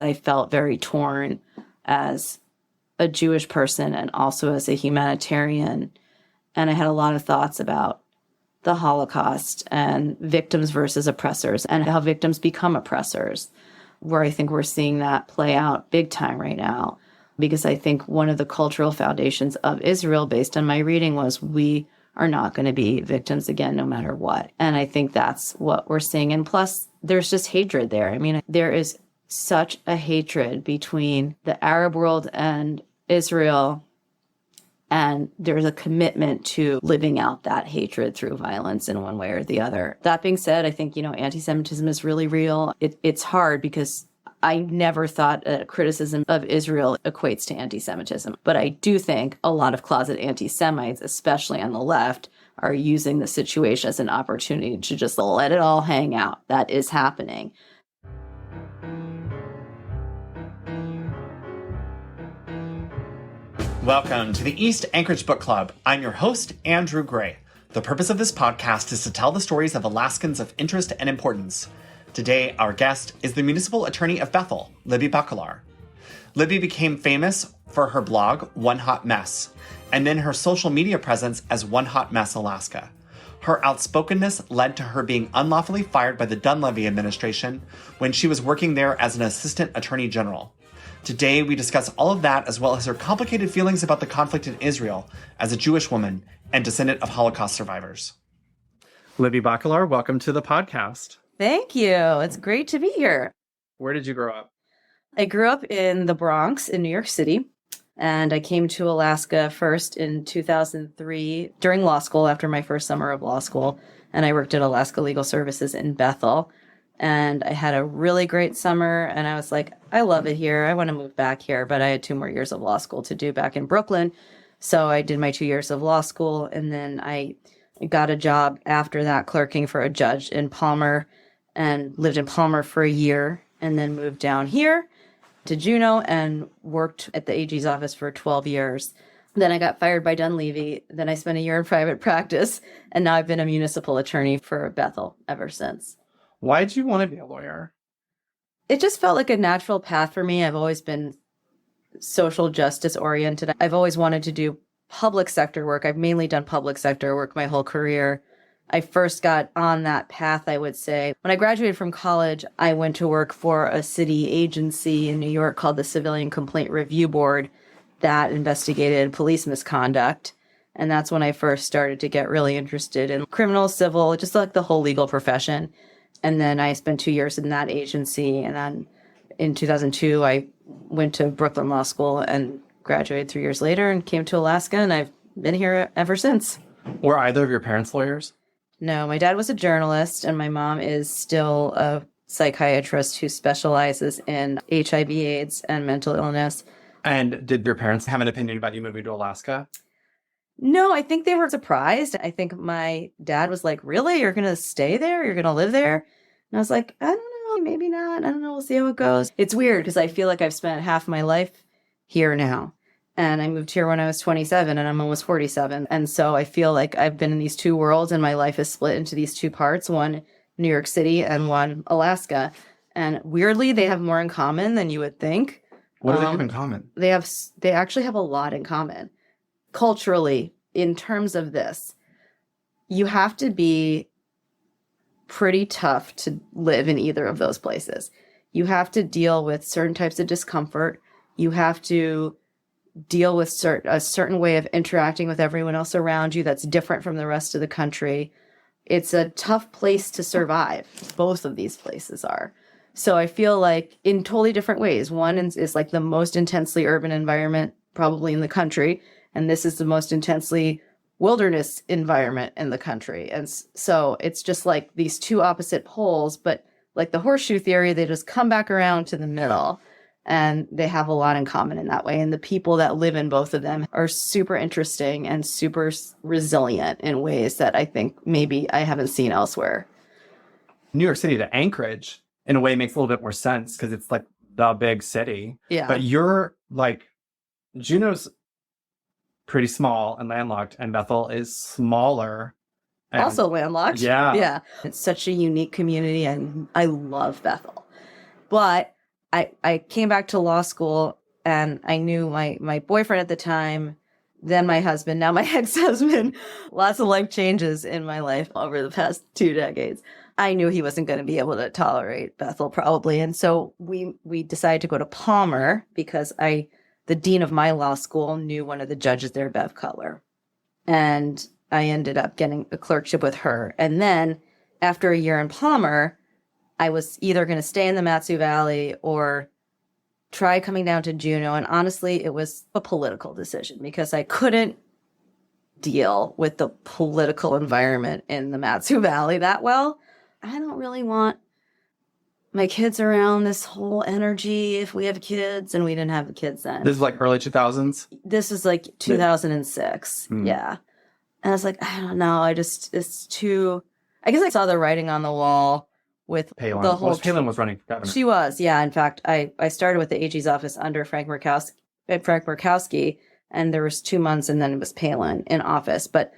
I felt very torn as a Jewish person and also as a humanitarian. And I had a lot of thoughts about the Holocaust and victims versus oppressors and how victims become oppressors, where I think we're seeing that play out big time right now. Because I think one of the cultural foundations of Israel, based on my reading, was we are not going to be victims again, no matter what. And I think that's what we're seeing. And plus, there's just hatred there. I mean, there is such a hatred between the Arab world and Israel. And there's a commitment to living out that hatred through violence in one way or the other. That being said, I think, anti-Semitism is really real. It's hard because I never thought that criticism of Israel equates to anti-Semitism. But I do think a lot of closet anti-Semites, especially on the left, are using the situation as an opportunity to just let it all hang out. That is happening. Welcome to the East Anchorage Book Club. I'm your host, Andrew Gray. The purpose of this podcast is to tell the stories of Alaskans of interest and importance. Today, our guest is the municipal attorney of Bethel, Libby Bakalar. Libby became famous for her blog, One Hot Mess, and then her social media presence as One Hot Mess Alaska. Her outspokenness led to her being unlawfully fired by the Dunleavy administration when she was working there as an assistant attorney general. Today, we discuss all of that as well as her complicated feelings about the conflict in Israel as a Jewish woman and descendant of Holocaust survivors. Libby Bakalar, welcome to the podcast. Thank you. It's great to be here. Where did you grow up? I grew up in the Bronx in New York City, and I came to Alaska first in 2003 during law school after my first summer of law school, and I worked at Alaska Legal Services in Bethel. And I had a really great summer, and I was like, I love it here. I want to move back here. But I had 2 more years of law school to do back in Brooklyn. So I did my 2 years of law school, and then I got a job after that clerking for a judge in Palmer and lived in Palmer for a year, and then moved down here to Juneau and worked at the AG's office for 12 years. Then I got fired by Dunleavy. Then I spent a year in private practice, and now I've been a municipal attorney for Bethel ever since. Why did you want to be a lawyer? It just felt like a natural path for me. I've always been social justice oriented. I've always wanted to do public sector work. I've mainly done public sector work my whole career. I first got on that path, I would say. When I graduated from college, I went to work for a city agency in New York called the Civilian Complaint Review Board that investigated police misconduct. And that's when I first started to get really interested in criminal, civil, just like the whole legal profession. And then I spent 2 years in that agency. And then in 2002, I went to Brooklyn Law School and graduated 3 years later and came to Alaska. And I've been here ever since. Were either of your parents lawyers? No, my dad was a journalist and my mom is still a psychiatrist who specializes in HIV/AIDS and mental illness. And did your parents have an opinion about you moving to Alaska? No, I think they were surprised. I think my dad was like, really? You're going to stay there? You're going to live there? And I was like, I don't know, maybe not. I don't know. We'll see how it goes. It's weird because I feel like I've spent half my life here now. And I moved here when I was 27 and I'm almost 47. And so I feel like I've been in these 2 worlds and my life is split into these 2 parts, one New York City and one Alaska. And weirdly, they have more in common than you would think. What do they have in common? They actually have a lot in common. Culturally, in terms of this, you have to be pretty tough to live in either of those places. You have to deal with certain types of discomfort. You have to deal with a certain way of interacting with everyone else around you that's different from the rest of the country. It's a tough place to survive. Both of these places are. So I feel like in totally different ways. One is like the most intensely urban environment probably in the country. And this is the most intensely wilderness environment in the country. And so it's just like these 2 opposite poles, but like the horseshoe theory, they just come back around to the middle and they have a lot in common in that way. And the people that live in both of them are super interesting and super resilient in ways that I think maybe I haven't seen elsewhere. New York City to Anchorage, in a way, makes a little bit more sense because it's like the big city. Yeah. But you're like, Juneau's pretty small and landlocked, and Bethel is smaller. And also landlocked. Yeah. Yeah. It's such a unique community, and I love Bethel. But I came back to law school and I knew my boyfriend at the time, then my husband, now my ex-husband. Lots of life changes in my life over the past 2 decades. I knew he wasn't going to be able to tolerate Bethel probably. And so we decided to go to Palmer because the dean of my law school knew one of the judges there, Bakalar. And I ended up getting a clerkship with her. And then after a year in Palmer, I was either going to stay in the Matsu Valley or try coming down to Juneau. And honestly, it was a political decision because I couldn't deal with the political environment in the Matsu Valley that well. I don't really want my kids around this whole energy if we have kids, and we didn't have the kids then. This is like early 2000s? This is like 2006. Yeah. And I was like, I don't know. It's too, I guess I saw the writing on the wall with Palin. the whole. Palin was running for governor. She was, yeah. In fact, I started with the AG's office under Frank Murkowski, and there was 2 months, and then it was Palin in office. But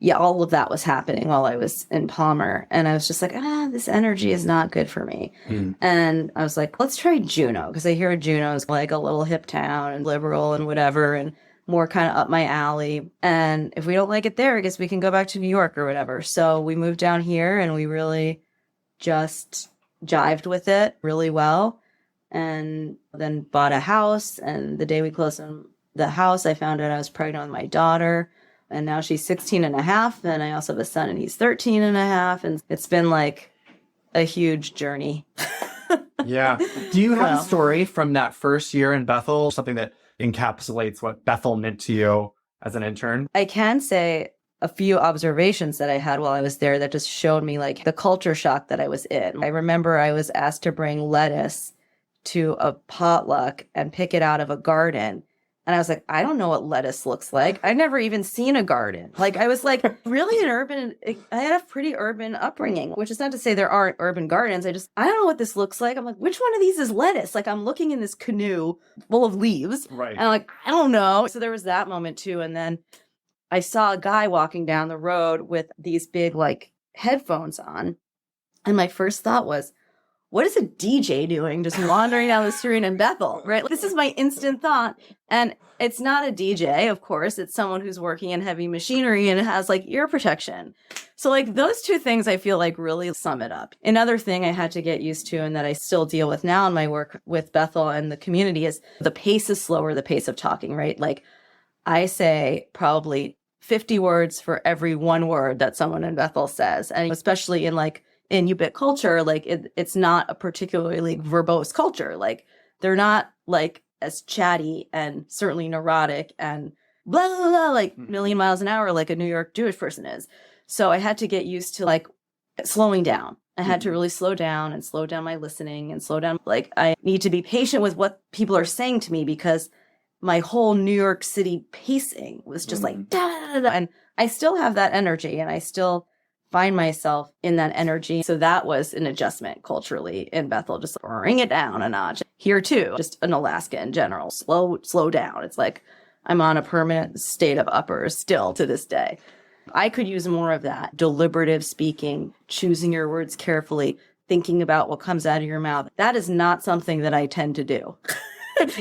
yeah, all of that was happening while I was in Palmer, and I was just like, this energy is not good for me. And I was like, let's try Juneau, because I hear Juneau's like a little hip town and liberal and whatever, and more kind of up my alley. And if we don't like it there, I guess we can go back to New York or whatever. So we moved down here, and we really just jived with it really well, and then bought a house. And the day we closed on the house, I found out I was pregnant with my daughter, and now she's 16 and a half, and I also have a son, and he's 13 and a half, and it's been like a huge journey. Yeah. Do you have a story from that first year in Bethel, something that encapsulates what Bethel meant to you as an intern? I can say a few observations that I had while I was there that just showed me like the culture shock that I was in. I remember I was asked to bring lettuce to a potluck and pick it out of a garden. And I was like, I don't know what lettuce looks like. I'd never even seen a garden. Like, I was like really I had a pretty urban upbringing, which is not to say there aren't urban gardens. I don't know what this looks like. I'm like, which one of these is lettuce? Like, I'm looking in this canoe full of leaves. Right. And I'm like, I don't know. So there was that moment too. And then I saw a guy walking down the road with these big like headphones on. And my first thought was, what is a DJ doing just wandering down the street in Bethel, right? This is my instant thought. And it's not a DJ, of course. It's someone who's working in heavy machinery and has like ear protection. So like those two things I feel like really sum it up. Another thing I had to get used to and that I still deal with now in my work with Bethel and the community is the pace is slower, the pace of talking, right? Like I say probably 50 words for every one word that someone in Bethel says. And especially in Inuit culture, like it's not a particularly verbose culture. Like they're not like as chatty and certainly neurotic and blah, blah, blah, like million miles an hour like a New York Jewish person is. So I had to get used to like slowing down. I had to really slow down and slow down my listening and slow down. Like I need to be patient with what people are saying to me because my whole New York City pacing was just like, da, da, da, da. And I still have that energy and I still find myself in that energy. So that was an adjustment culturally in Bethel, just bring it down a notch. Here too, just in Alaska in general, slow down. It's like I'm on a permanent state of uppers still to this day. I could use more of that deliberative speaking, choosing your words carefully, thinking about what comes out of your mouth. That is not something that I tend to do.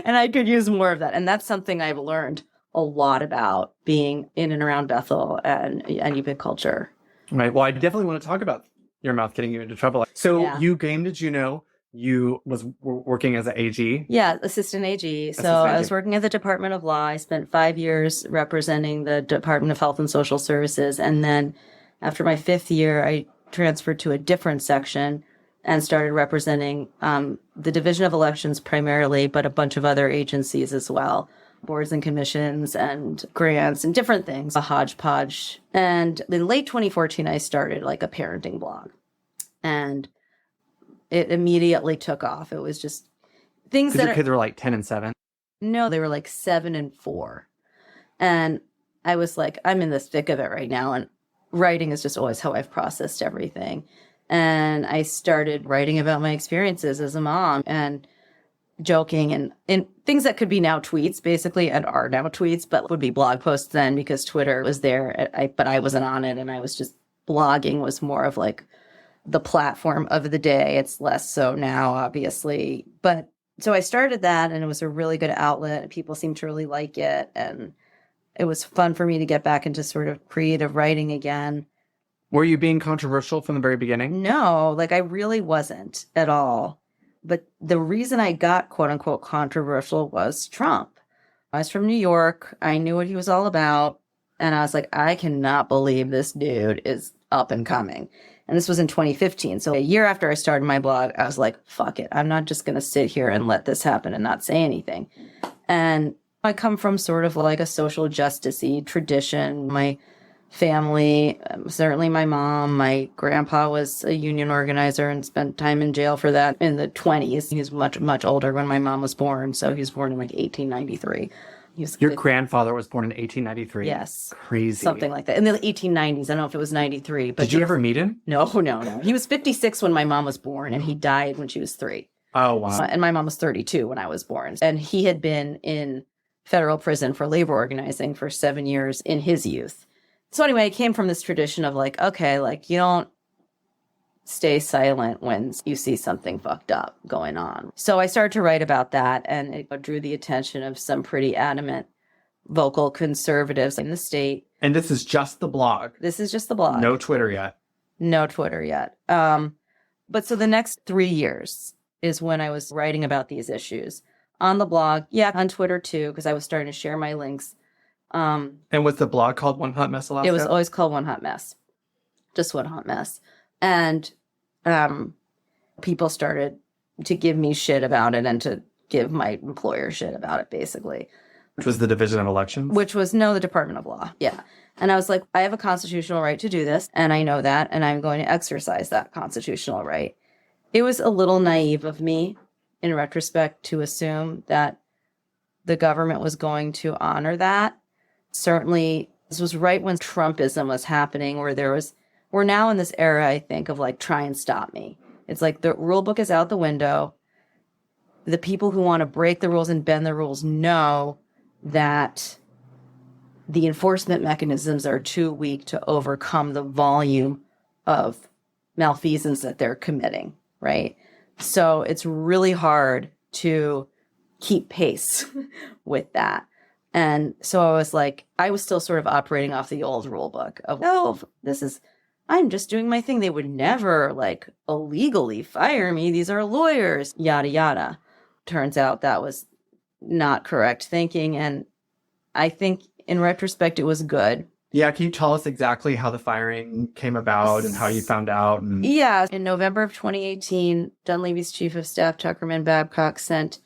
And I could use more of that. And that's something I've learned a lot about being in and around Bethel and Inuit culture. Right. Well, I definitely want to talk about your mouth getting you into trouble. So you came to Juneau. You were working as an AG. Yeah, assistant AG. I was working at the Department of Law. I spent 5 years representing the Department of Health and Social Services. And then after my 5th year, I transferred to a different section and started representing the Division of Elections primarily, but a bunch of other agencies as well. Boards and commissions and grants and different things, a hodgepodge. And in late 2014, I started like a parenting blog. And it immediately took off. It was just things that your kids were like 10 and 7? No, they were like 7 and 4. And I was like, I'm in the thick of it right now. And writing is just always how I've processed everything. And I started writing about my experiences as a mom and joking and things that could be now tweets, basically, and are now tweets, but would be blog posts then because Twitter was there. But I wasn't on it, and I was just blogging was more of like the platform of the day. It's less so now, obviously. But So I started that, and it was a really good outlet. People seemed to really like it. And it was fun for me to get back into sort of creative writing again. Were you being controversial from the very beginning? No, like I really wasn't at all. But the reason I got quote unquote controversial was Trump. I was from New York. I knew what he was all about. And I was like, I cannot believe this dude is up and coming. And this was in 2015. So a year after I started my blog, I was like, fuck it. I'm not just going to sit here and let this happen and not say anything. And I come from sort of like a social justice-y tradition. My family, certainly my mom, my grandpa was a union organizer and spent time in jail for that in the 20s. He was much, much older when my mom was born. So he was born in like 1893. Your grandfather was born in 1893? Yes. Crazy. Something like that. In the 1890s. I don't know if it was 93. But did you ever meet him? No. He was 56 when my mom was born, and he died when she was 3. Oh, wow. And my mom was 32 when I was born. And he had been in federal prison for labor organizing for 7 years in his youth. So anyway, I came from this tradition of like, okay, like you don't stay silent when you see something fucked up going on. So I started to write about that, and it drew the attention of some pretty adamant vocal conservatives in the state. And this is just the blog? This is just the blog. No Twitter yet? No Twitter yet. But so the next 3 years is when I was writing about these issues. On the blog, yeah, on Twitter too, because I was starting to share my links. And was the blog called One Hot Mess Alaska? It was always called One Hot Mess. Just One Hot Mess. And people started to give me shit about it and to give my employer shit about it, basically. Which was the Division of Elections? Which was, no, the Department of Law. Yeah. And I was like, I have a constitutional right to do this, and I know that, and I'm going to exercise that constitutional right. It was a little naive of me, in retrospect, to assume that the government was going to honor that. Certainly, this was right when Trumpism was happening, where we're now in this era, I think, of like, try and stop me. It's like the rule book is out the window. The people who want to break the rules and bend the rules know that the enforcement mechanisms are too weak to overcome the volume of malfeasance that they're committing, right? So it's really hard to keep pace with that. And so I was like, I was still sort of operating off the old rule book of, oh, I'm just doing my thing. They would never like illegally fire me. These are lawyers, yada, yada. Turns out that was not correct thinking. And I think in retrospect, it was good. Yeah. Can you tell us exactly how the firing came about and how you found out? Yeah. In November of 2018, Dunleavy's chief of staff, Tuckerman Babcock, sent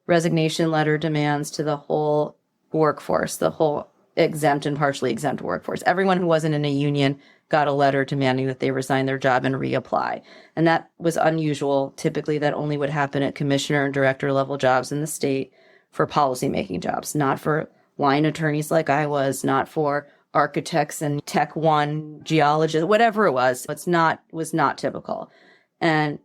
resignation letter demands to the whole workforce, the whole exempt and partially exempt workforce. Everyone who wasn't in a union got a letter demanding that they resign their job and reapply. And that was unusual. Typically, that only would happen at commissioner and director level jobs in the state for policymaking jobs, not for line attorneys like I was, not for architects and Tech One geologists, whatever it was. Was not typical. And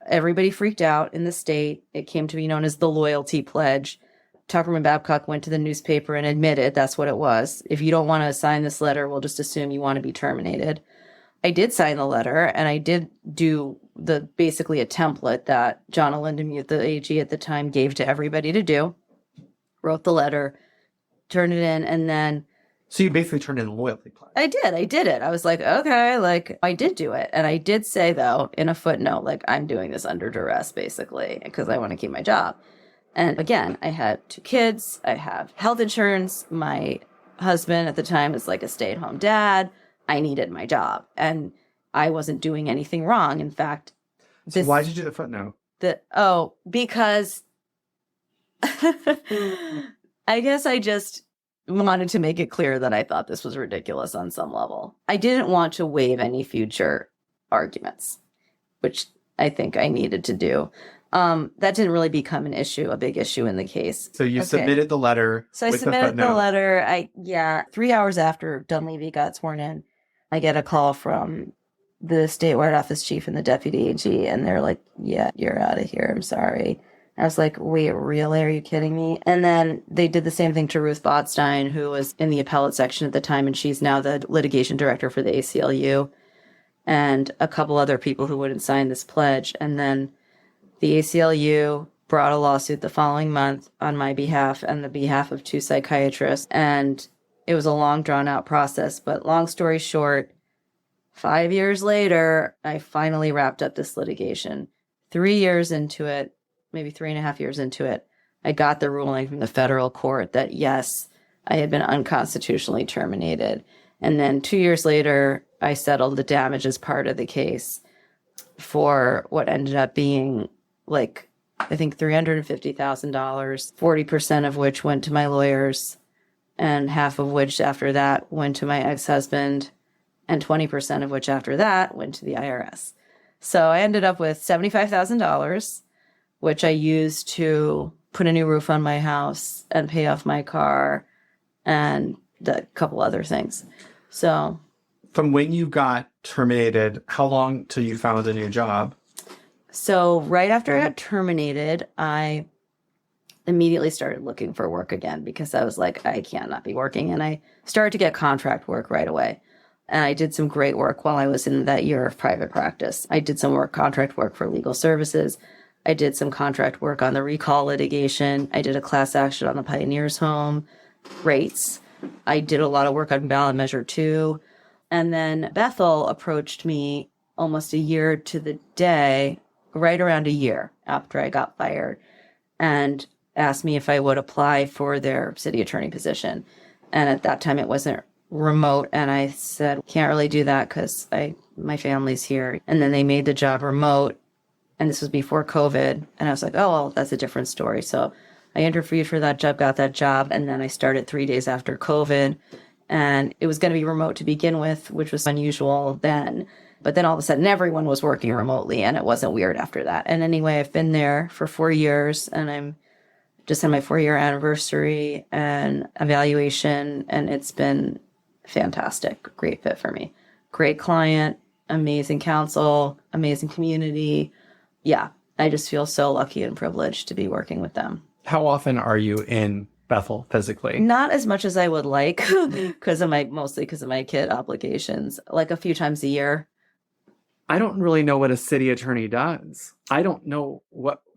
everybody freaked out in the state. It came to be known as the loyalty pledge. Tuckerman Babcock went to the newspaper and admitted that's what it was. If you don't want to sign this letter, we'll just assume you want to be terminated. I did sign the letter, and I did do basically a template that John Lindemuth, the AG at the time, gave to everybody to do. Wrote the letter, turned it in, and then... So you basically turned in a loyalty pledge. I did it. I was like, okay, like, I did do it. And I did say, though, in a footnote, like, I'm doing this under duress, basically, because I want to keep my job. And again, I had 2 kids. I have health insurance. My husband at the time is like a stay-at-home dad. I needed my job. And I wasn't doing anything wrong. In fact... So why did you do the footnote? Because... I guess I just wanted to make it clear that I thought this was ridiculous on some level. I didn't want to waive any future arguments, which I think I needed to do. That didn't really become a big issue in the case. So you submitted the letter. So I submitted the letter. 3 hours after Dunleavy got sworn in, I get a call from the statewide office chief and the deputy AG, and they're like, yeah, you're out of here. I'm sorry. I was like, wait, really? Are you kidding me? And then they did the same thing to Ruth Botstein, who was in the appellate section at the time, and she's now the litigation director for the ACLU, and a couple other people who wouldn't sign this pledge. And then the ACLU brought a lawsuit the following month on my behalf and the behalf of 2 psychiatrists. And it was a long, drawn-out process. But long story short, 5 years later, I finally wrapped up this litigation. 3 years into it, maybe 3.5 years into it, I got the ruling from the federal court that, yes, I had been unconstitutionally terminated. And then 2 years later, I settled the damages part of the case for what ended up being like, I think $350,000, 40% of which went to my lawyers, and half of which after that went to my ex-husband, and 20% of which after that went to the IRS. So I ended up with $75,000, which I used to put a new roof on my house and pay off my car and a couple other things. So From when you got terminated, how long till you found a new job? So right after I got terminated, I immediately started looking for work again because I was like, I can't not be working. And I started to get contract work right away. And I did some great work while I was in that year of private practice. I did some contract work for legal services. I did some contract work on the recall litigation. I did a class action on the Pioneers Home rates. I did a lot of work on ballot measure 2. And then Bethel approached me almost a year to the day, right around a year after I got fired, and asked me if I would apply for their city attorney position. And at that time it wasn't remote. And I said, can't really do that because my family's here. And then they made the job remote. And this was before COVID. And I was like, oh, well, that's a different story. So I interviewed for that job, got that job. And then I started 3 days after COVID. And it was going to be remote to begin with, which was unusual then. But then all of a sudden, everyone was working remotely, and it wasn't weird after that. And anyway, I've been there for 4 years, and I'm just on my 4-year anniversary and evaluation, and it's been fantastic. Great fit for me. Great client, amazing counsel, amazing community. Yeah, I just feel so lucky and privileged to be working with them. How often are you in Bethel physically? Not as much as I would like mostly because of my kid obligations, like a few times a year. I don't really know what a city attorney does. I don't know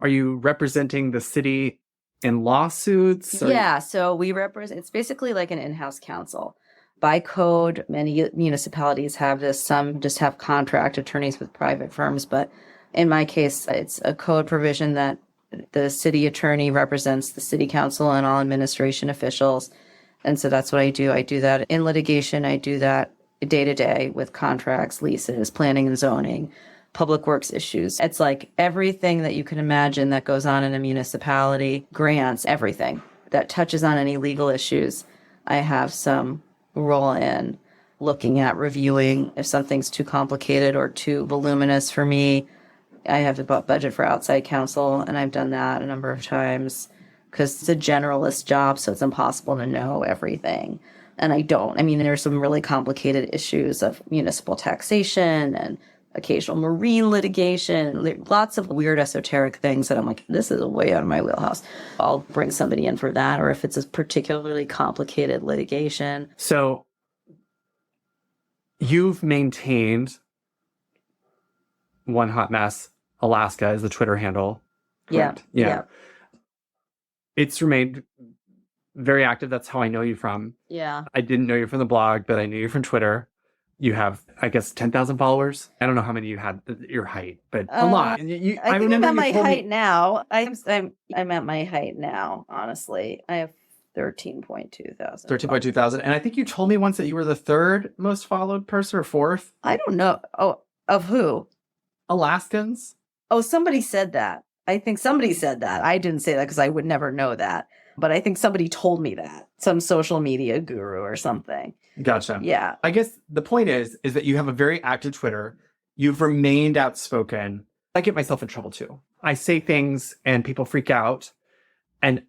are you representing the city in lawsuits? Yeah, so we represent, it's basically like an in-house counsel. By code, many municipalities have this, some just have contract attorneys with private firms, but in my case, it's a code provision that the city attorney represents the city council and all administration officials. And so that's what I do. I do that in litigation. I do that day to day with contracts, leases, planning and zoning, public works issues. It's like everything that you can imagine that goes on in a municipality, grants, everything that touches on any legal issues. I have some role in looking at reviewing if something's too complicated or too voluminous for me. I have a budget for outside counsel, and I've done that a number of times because it's a generalist job, so it's impossible to know everything. And I don't. I mean, there's some really complicated issues of municipal taxation and occasional marine litigation, lots of weird esoteric things that I'm like, this is way out of my wheelhouse. I'll bring somebody in for that, or if it's a particularly complicated litigation. So you've maintained One Hot Mess Alaska as the Twitter handle. Correct? Yeah. It's remained very active. That's how I know you from. Yeah. I didn't know you from the blog, but I knew you from Twitter. You have, I guess, 10,000 followers. I don't know how many you had at your height, but a lot. I think I'm at my height now. I'm at my height now, honestly. I have 13.2 thousand. 13.2 thousand. And I think you told me once that you were the third most followed person or fourth. I don't know. Oh, of who? Alaskans. Oh, somebody said that. I think somebody said that. I didn't say that because I would never know that. But I think somebody told me that. Some social media guru or something. Gotcha. Yeah. I guess the point is that you have a very active Twitter. You've remained outspoken. I get myself in trouble too. I say things and people freak out. And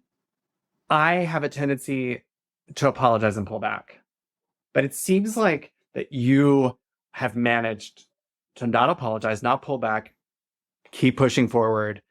I have a tendency to apologize and pull back. But it seems like that you have managed to not apologize, not pull back, keep pushing forward.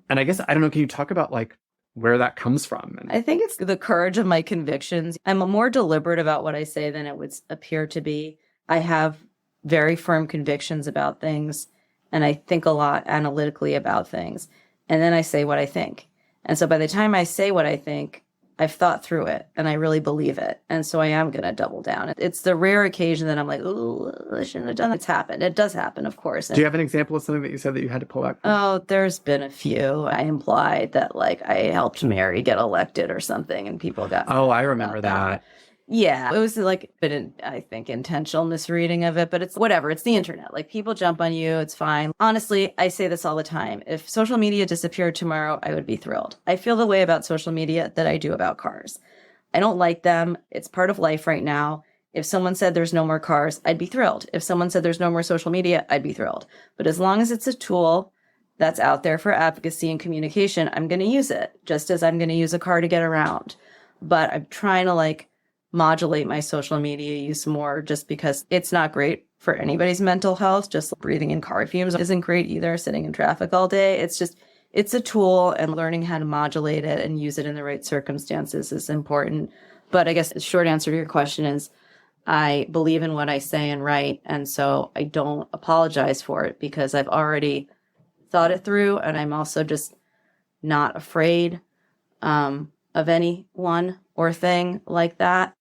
And I guess, I don't know, can you talk about like where that comes from? I think it's the courage of my convictions. I'm more deliberate about what I say than it would appear to be. I have very firm convictions about things, and I think a lot analytically about things. and then I say what I think. And so by the time I say what I think, I've thought through it and I really believe it. And so I am going to double down. It's the rare occasion that I'm like, oh, I shouldn't have done that. It's happened. It does happen, of course. Do you have an example of something that you said that you had to pull back from? Oh, there's been a few. I implied that like I helped Mary get elected or something and people got. Oh, I remember that. Yeah, it was like, I think, intentional misreading of it, but it's whatever. It's the internet. Like people jump on you. It's fine. Honestly, I say this all the time. If social media disappeared tomorrow, I would be thrilled. I feel the way about social media that I do about cars. I don't like them. It's part of life right now. If someone said there's no more cars, I'd be thrilled. If someone said there's no more social media, I'd be thrilled. But as long as it's a tool that's out there for advocacy and communication, I'm going to use it, just as I'm going to use a car to get around. But I'm trying to like modulate my social media use more just because it's not great for anybody's mental health. Just breathing in car fumes isn't great either, sitting in traffic all day. It's a tool, and learning how to modulate it and use it in the right circumstances is important. But I guess the short answer to your question is I believe in what I say and write. And so I don't apologize for it because I've already thought it through. And I'm also just not afraid of anyone or thing like that.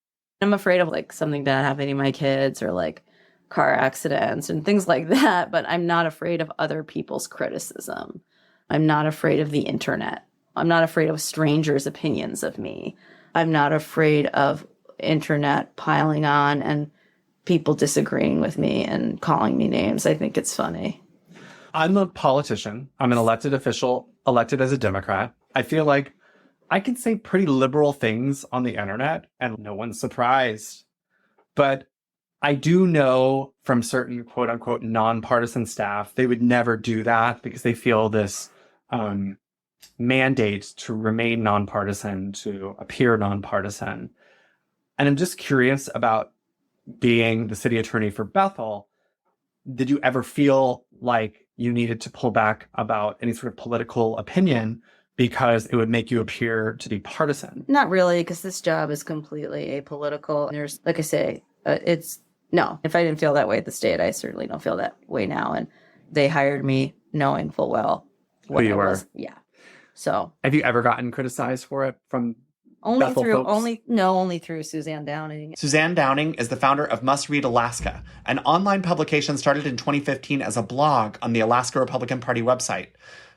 I'm afraid of like something bad happening to my kids or like car accidents and things like that. But I'm not afraid of other people's criticism. I'm not afraid of the internet. I'm not afraid of strangers' opinions of me. I'm not afraid of internet piling on and people disagreeing with me and calling me names. I think it's funny. I'm a politician. I'm an elected official, elected as a Democrat. I feel like I can say pretty liberal things on the internet and no one's surprised. But I do know from certain quote unquote nonpartisan staff, they would never do that because they feel this mandate to remain nonpartisan, to appear nonpartisan. And I'm just curious about being the city attorney for Bethel. Did you ever feel like you needed to pull back about any sort of political opinion because it would make you appear to be partisan? Not really, because this job is completely apolitical. There's, like I say, no. If I didn't feel that way at the state, I certainly don't feel that way now. And they hired me knowing full well who you were. Yeah. So have you ever gotten criticized for it from only Bethel through folks? only through Suzanne Downing. Suzanne Downing is the founder of Must Read Alaska, an online publication started in 2015 as a blog on the Alaska Republican Party website.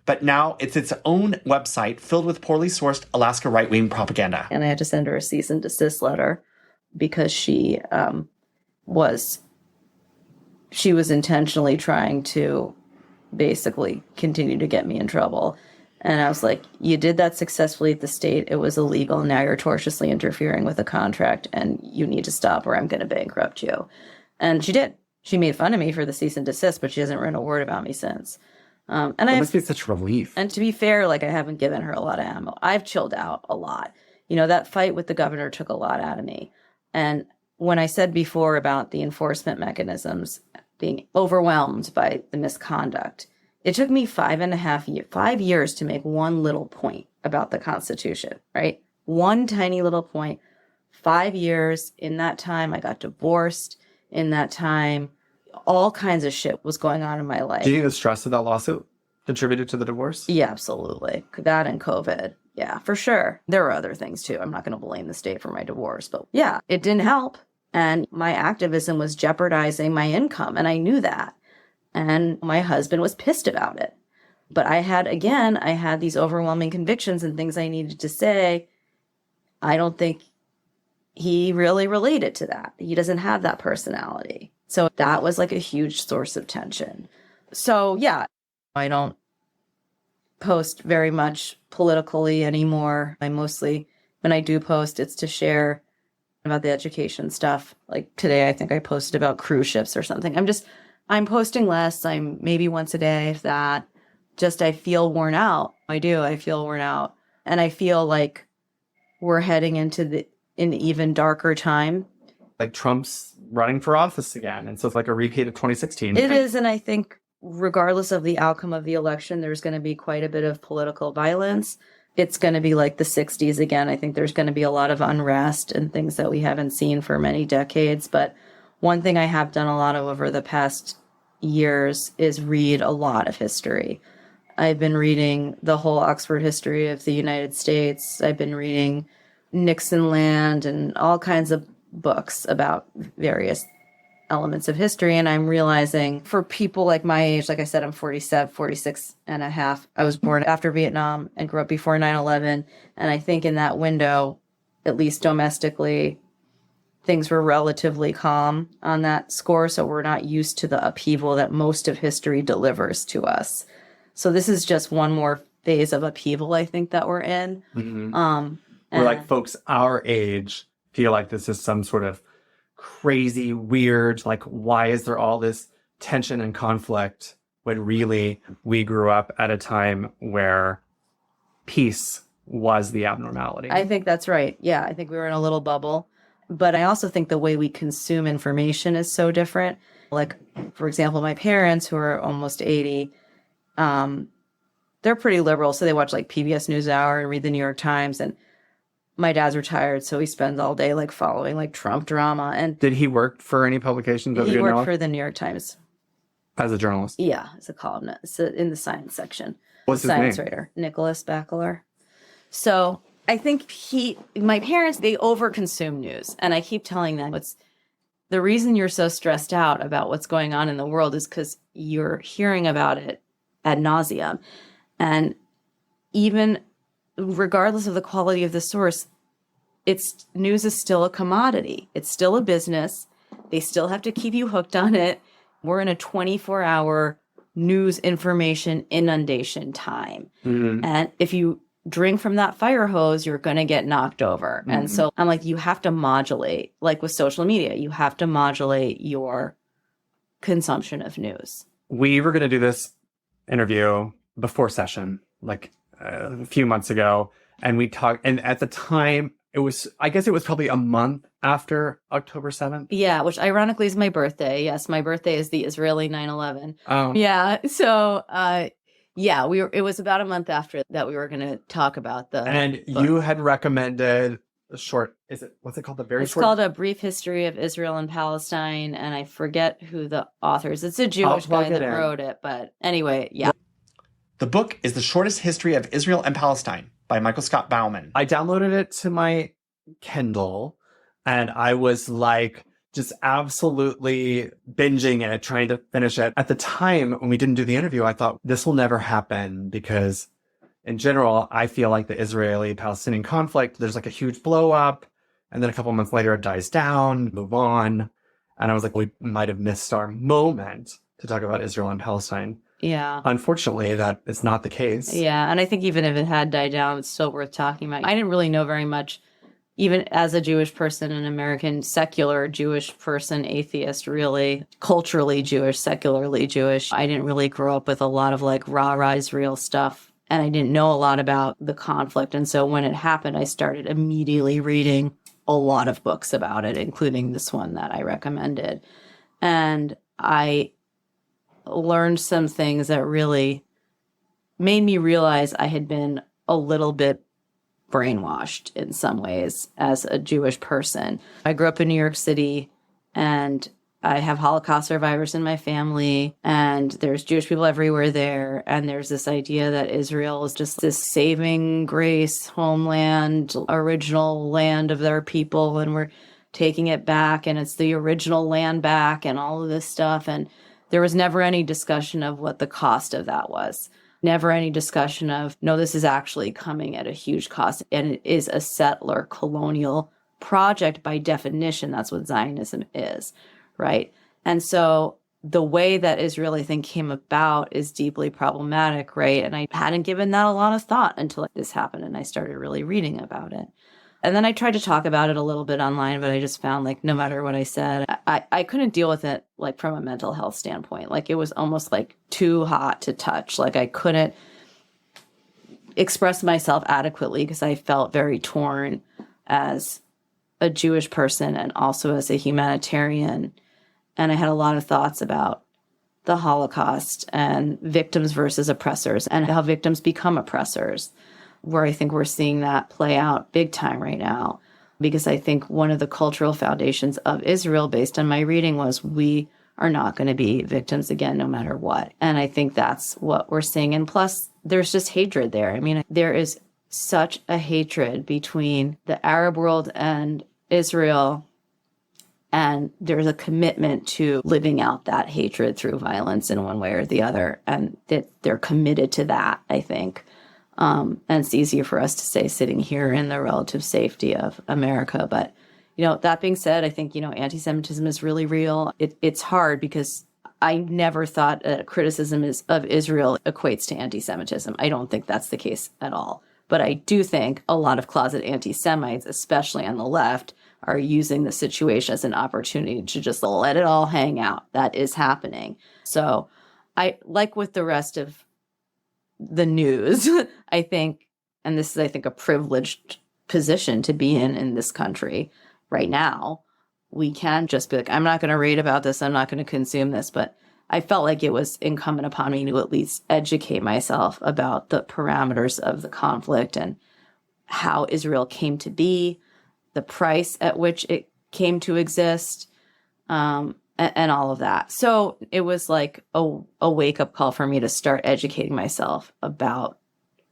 But now it's its own website filled with poorly sourced Alaska right-wing propaganda. And I had to send her a cease and desist letter because she was intentionally trying to basically continue to get me in trouble. And I was like, you did that successfully at the state. It was illegal. Now you're tortiously interfering with a contract and you need to stop or I'm going to bankrupt you. And she did. She made fun of me for the cease and desist, but she hasn't written a word about me since. And it must be such relief. And to be fair, like I haven't given her a lot of ammo. I've chilled out a lot. You know, that fight with the governor took a lot out of me. And when I said before about the enforcement mechanisms being overwhelmed by the misconduct, it took me 5 years to make one little point about the Constitution, right? One tiny little point. 5 years. In that time, I got divorced. In that time, all kinds of shit was going on in my life. Do you think the stress of that lawsuit contributed to the divorce? Yeah, absolutely. That and COVID. Yeah, for sure. There were other things too. I'm not going to blame the state for my divorce, but yeah, it didn't help. And my activism was jeopardizing my income. And I knew that. And my husband was pissed about it. But I had these overwhelming convictions and things I needed to say. I don't think he really related to that. He doesn't have that personality. So that was like a huge source of tension. So yeah, I don't post very much politically anymore. I mostly, when I do post, it's to share about the education stuff. Like today, I think I posted about cruise ships or something. I'm posting less. I'm maybe once a day, if that. Just I feel worn out. I feel worn out. And I feel like we're heading into an even darker time. Like Trump's running for office again. And so it's like a repeat of 2016. It is. And I think regardless of the outcome of the election, there's going to be quite a bit of political violence. It's going to be like the 60s again. I think there's going to be a lot of unrest and things that we haven't seen for many decades. But one thing I have done a lot of over the past years is read a lot of history. I've been reading the whole Oxford history of the United States. I've been reading Nixon Land and all kinds of books about various elements of history. And I'm realizing for people like my age, like I said, I'm 47, 46 and a half. I was born after Vietnam and grew up before 9/11. And I think in that window, at least domestically, things were relatively calm on that score. So we're not used to the upheaval that most of history delivers to us. So this is just one more phase of upheaval, I think, that we're in. Where like folks our age feel like this is some sort of crazy, weird, like, why is there all this tension and conflict when really we grew up at a time where peace was the abnormality? I think that's right. Yeah, I think we were in a little bubble. But I also think the way we consume information is so different. Like, for example, my parents, who are almost 80, they're pretty liberal. So they watch like PBS NewsHour and read the New York Times. And my dad's retired, so he spends all day like following like Trump drama. And did he work for any publications? He worked for the New York Times as a journalist. Yeah, as a columnist in the science section. What's his science name? Writer, Nicholas Bakalar. So I think my parents, they overconsume news, and I keep telling them the reason you're so stressed out about what's going on in the world is because you're hearing about it ad nauseum, and even regardless of the quality of the source, news is still a commodity. It's still a business. They still have to keep you hooked on it. We're in a 24-hour news information inundation time. Mm-hmm. And if you drink from that fire hose, you're going to get knocked over. Mm-hmm. And so I'm like, you have to modulate, like with social media, you have to modulate your consumption of news. We were going to do this interview before session, like a few months ago, and we talked, and at the time I guess it was probably a month after October 7th. Yeah, which ironically is my birthday. Yes, my birthday is the Israeli 9/11. Oh. Yeah, so it was about a month after that we were going to talk about the And book. You had recommended a short, what's it called? It's called A Brief History of Israel and Palestine, and I forget who the author is. It's a Jewish guy that wrote it, but anyway, yeah. The book is The Shortest History of Israel and Palestine by Michael Scott Bauman. I downloaded it to my Kindle, and I was like just absolutely binging it, trying to finish it. At the time when we didn't do the interview, I thought this will never happen because in general, I feel like the Israeli-Palestinian conflict, there's like a huge blow up, and then a couple months later it dies down, move on. And I was like, we might have missed our moment to talk about Israel and Palestine. Yeah. Unfortunately, that is not the case. Yeah, and I think even if it had died down, it's still worth talking about. I didn't really know very much, even as a Jewish person, an American secular Jewish person, atheist, really, culturally Jewish, secularly Jewish. I didn't really grow up with a lot of like rah-rah Israel stuff, and I didn't know a lot about the conflict. And so when it happened, I started immediately reading a lot of books about it, including this one that I recommended. And I learned some things that really made me realize I had been a little bit brainwashed in some ways as a Jewish person. I grew up in New York City, and I have Holocaust survivors in my family, and there's Jewish people everywhere there. And there's this idea that Israel is just this saving grace homeland, original land of their people, and we're taking it back, and it's the original land back, and all of this stuff. And there was never any discussion of what the cost of that was. Never any discussion of, no, this is actually coming at a huge cost. And it is a settler colonial project by definition. That's what Zionism is, right? And so the way that Israeli thing came about is deeply problematic, right? And I hadn't given that a lot of thought until this happened, and I started really reading about it. And then I tried to talk about it a little bit online, but I just found like no matter what I said, I couldn't deal with it like from a mental health standpoint. Like it was almost like too hot to touch. Like I couldn't express myself adequately because I felt very torn as a Jewish person and also as a humanitarian. And I had a lot of thoughts about the Holocaust and victims versus oppressors and how victims become oppressors, where I think we're seeing that play out big time right now. Because I think one of the cultural foundations of Israel, based on my reading, was we are not going to be victims again, no matter what. And I think that's what we're seeing. And plus, there's just hatred there. I mean, there is such a hatred between the Arab world and Israel. And there's a commitment to living out that hatred through violence in one way or the other. And that they're committed to that, I think. And it's easier for us to say sitting here in the relative safety of America. But, that being said, I think, anti-Semitism is really real. It's hard because I never thought criticism of Israel equates to anti-Semitism. I don't think that's the case at all. But I do think a lot of closet anti-Semites, especially on the left, are using the situation as an opportunity to just let it all hang out. That is happening. So I, like with the rest of the news, I think, and this is, I think, a privileged position to be in this country right now, we can just be like, I'm not going to read about this. I'm not going to consume this. But I felt like it was incumbent upon me to at least educate myself about the parameters of the conflict and how Israel came to be, the price at which it came to exist, and all of that. So it was like a wake-up call for me to start educating myself about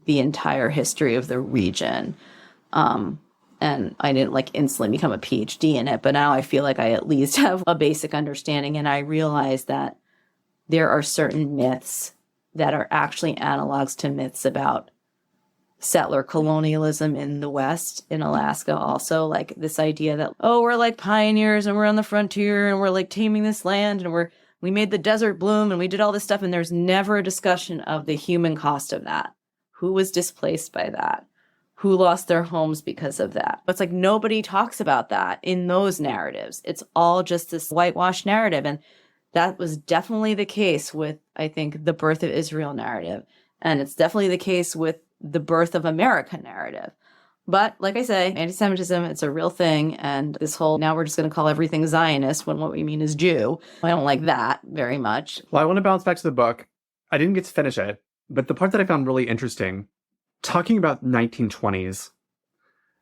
the entire history of the region. And I didn't instantly become a PhD in it, but now I feel like I at least have a basic understanding. And I realize that there are certain myths that are actually analogs to myths about settler colonialism in the West, in Alaska also. Like this idea that, we're like pioneers and we're on the frontier and we're like taming this land and we made the desert bloom and we did all this stuff. And there's never a discussion of the human cost of that. Who was displaced by that? Who lost their homes because of that? It's like nobody talks about that in those narratives. It's all just this whitewashed narrative. And that was definitely the case with, I think, the birth of Israel narrative. And it's definitely the case with the birth of America narrative. But like I say, anti-Semitism, it's a real thing. And this whole, now we're just going to call everything Zionist when what we mean is Jew. I don't like that very much. Well, I want to bounce back to the book. I didn't get to finish it, but the part that I found really interesting, talking about 1920s,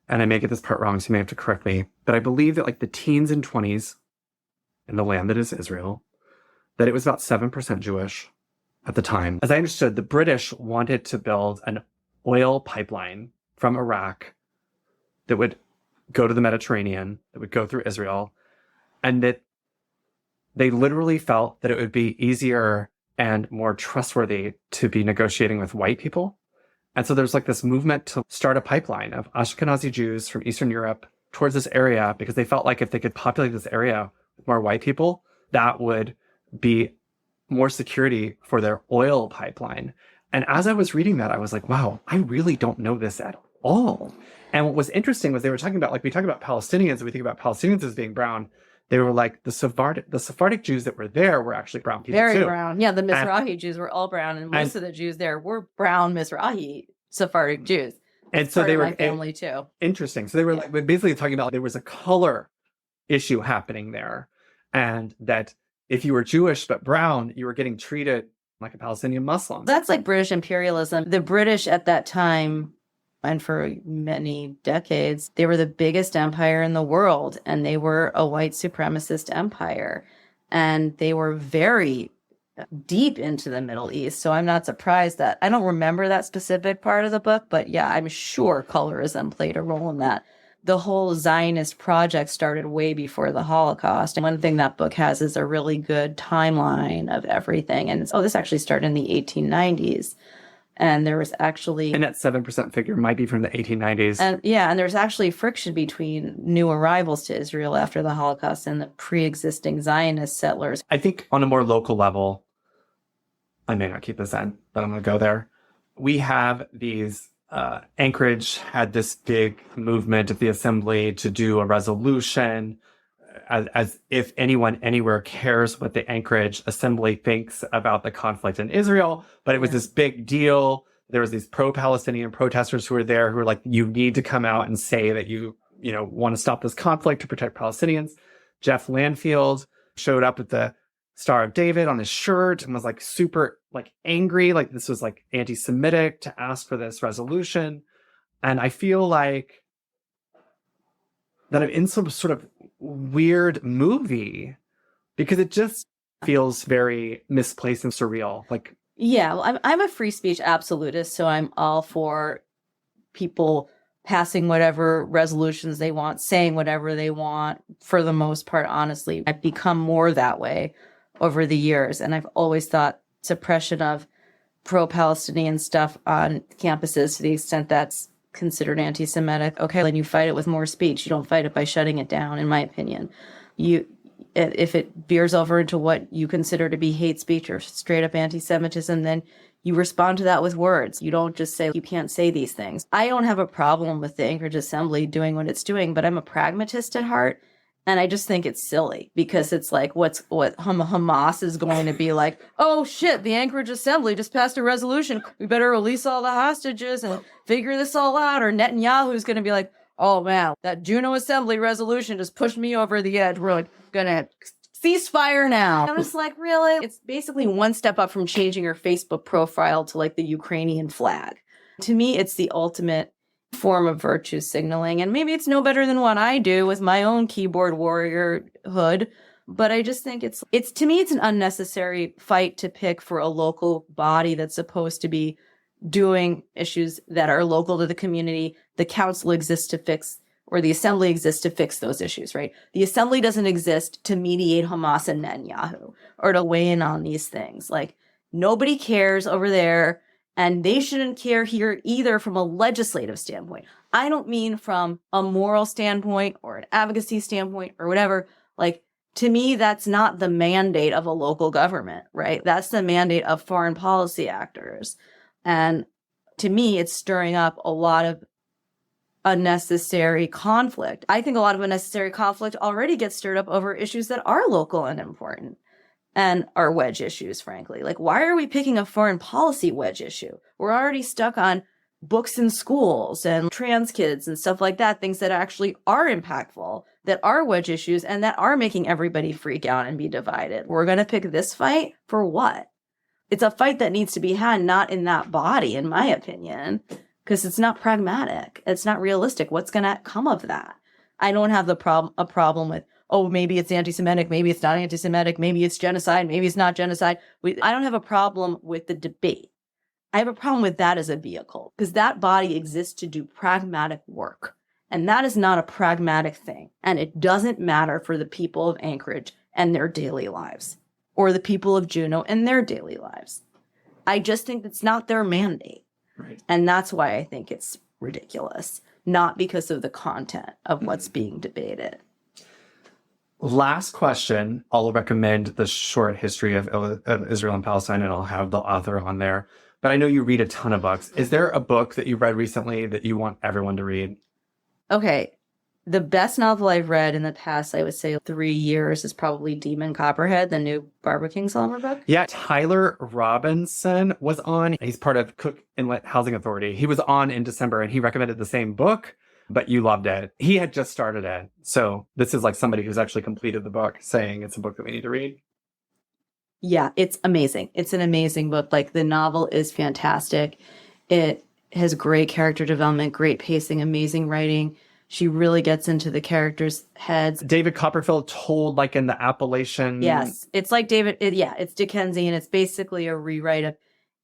and I may get this part wrong, so you may have to correct me, but I believe that the teens and 20s in the land that is Israel, that it was about 7% Jewish at the time. As I understood, the British wanted to build an oil pipeline from Iraq that would go to the Mediterranean, that would go through Israel, and that they literally felt that it would be easier and more trustworthy to be negotiating with white people. And so there's this movement to start a pipeline of Ashkenazi Jews from Eastern Europe towards this area, because they felt like if they could populate this area with more white people, that would be more security for their oil pipeline. And as I was reading that, I was like, wow, I really don't know this at all. And what was interesting was they were talking about, we talk about Palestinians, and we think about Palestinians as being brown. They were like, the Sephardic Jews that were there were actually brown people Very too. brown. Yeah, the Mizrahi Jews were all brown, and most of the Jews there were brown Mizrahi Sephardic Jews. And so they were my family too. Interesting. So they were basically talking about there was a color issue happening there, and that if you were Jewish but brown, you were getting treated like a Palestinian Muslim. That's like British imperialism. The British at that time, and for many decades, they were the biggest empire in the world, and they were a white supremacist empire, and they were very deep into the Middle East. So I'm not surprised that I don't remember that specific part of the book, but yeah, I'm sure colorism played a role in that. The whole Zionist project started way before the Holocaust. And one thing that book has is a really good timeline of everything. And this actually started in the 1890s. And there was actually... And that 7% figure might be from the 1890s. And there's actually friction between new arrivals to Israel after the Holocaust and the pre-existing Zionist settlers. I think on a more local level, I may not keep this in, but I'm going to go there. We have these... Anchorage had this big movement of the assembly to do a resolution, as if anyone anywhere cares what the Anchorage assembly thinks about the conflict in Israel. But it was this big deal. There was these pro-Palestinian protesters who were there who were like, you need to come out and say that you want to stop this conflict to protect Palestinians. Jeff Lanfield showed up with the Star of David on his shirt and was super angry, this was anti-Semitic to ask for this resolution. And I feel like that I'm in some sort of weird movie, because it just feels very misplaced and surreal. Like, Yeah, well, I'm a free speech absolutist, so I'm all for people passing whatever resolutions they want, saying whatever they want, for the most part, honestly. I've become more that way over the years, and I've always thought suppression of pro-Palestinian stuff on campuses, to the extent that's considered anti-Semitic, okay, then you fight it with more speech. You don't fight it by shutting it down, in my opinion. If it veers over into what you consider to be hate speech or straight up anti-Semitism, then you respond to that with words. You don't just say, you can't say these things. I don't have a problem with the Anchorage Assembly doing what it's doing, but I'm a pragmatist at heart. And I just think it's silly, because it's like, what Hamas is going to be like, oh shit, the Anchorage Assembly just passed a resolution. We better release all the hostages and figure this all out. Or Netanyahu's going to be like, oh man, that Juneau Assembly resolution just pushed me over the edge. We're like, gonna ceasefire now. I'm just like, really? It's basically one step up from changing your Facebook profile to like the Ukrainian flag. To me, it's the ultimate form of virtue signaling. And maybe it's no better than what I do with my own keyboard warriorhood. But I just think it's to me, it's an unnecessary fight to pick for a local body that's supposed to be doing issues that are local to the community. The council exists to fix, or the assembly exists to fix those issues, right? The assembly doesn't exist to mediate Hamas and Netanyahu or to weigh in on these things. Like, nobody cares over there, and they shouldn't care here either from a legislative standpoint. I don't mean from a moral standpoint or an advocacy standpoint or whatever. Like, to me, that's not the mandate of a local government, right? That's the mandate of foreign policy actors. And to me, it's stirring up a lot of unnecessary conflict. I think a lot of unnecessary conflict already gets stirred up over issues that are local and important and are wedge issues, frankly. Like, why are we picking a foreign policy wedge issue? We're already stuck on books in schools and trans kids and stuff like that, things that actually are impactful, that are wedge issues, and that are making everybody freak out and be divided. We're going to pick this fight for what? It's a fight that needs to be had, not in that body, in my opinion, because it's not pragmatic. It's not realistic. What's going to come of that? I don't have a problem with, oh, maybe it's anti-Semitic, maybe it's not anti-Semitic, maybe it's genocide, maybe it's not genocide. I don't have a problem with the debate. I have a problem with that as a vehicle, because that body exists to do pragmatic work. And that is not a pragmatic thing. And it doesn't matter for the people of Anchorage and their daily lives, or the people of Juneau and their daily lives. I just think it's not their mandate. right. And that's why I think it's ridiculous, not because of the content of what's being debated. Last question. I'll recommend the short history of Israel and Palestine, and I'll have the author on there. But I know you read a ton of books. Is there a book that you read recently that you want everyone to read? Okay. The best novel I've read in the past, I would say 3 years, is probably Demon Copperhead, the new Barbara Kingsolver book. Yeah, Tyler Robinson was on. He's part of Cook Inlet Housing Authority. He was on in December, and he recommended the same book, but you loved it. He had just started it. So this is like somebody who's actually completed the book saying it's a book that we need to read. Yeah, it's amazing. It's an amazing book. Like, the novel is fantastic. It has great character development, great pacing, amazing writing. She really gets into the characters' heads. David Copperfield told, like, in the Appalachian. Yes. It's like it's Dickensian. It's basically a rewrite of,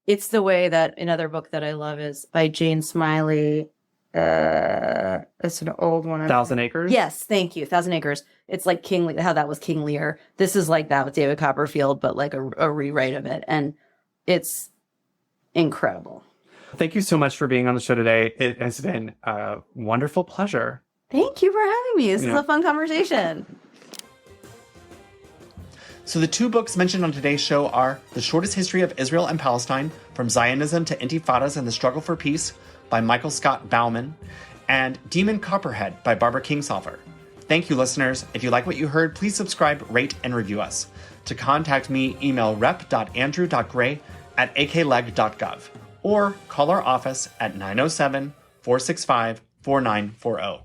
it's the way that another book that I love is by Jane Smiley. It's an old one. 1,000 Acres? Yes, thank you. 1,000 Acres. It's like how that was King Lear. This is like that with David Copperfield, but like a rewrite of it. And it's incredible. Thank you so much for being on the show today. It has been a wonderful pleasure. Thank you for having me. This is a fun conversation. So the two books mentioned on today's show are The Shortest History of Israel and Palestine, From Zionism to Intifadas and the Struggle for Peace by Michael Scott Bauman, and Demon Copperhead by Barbara Kingsolver. Thank you, listeners. If you like what you heard, please subscribe, rate, and review us. To contact me, email rep.andrew.gray@akleg.gov or call our office at 907-465-4940.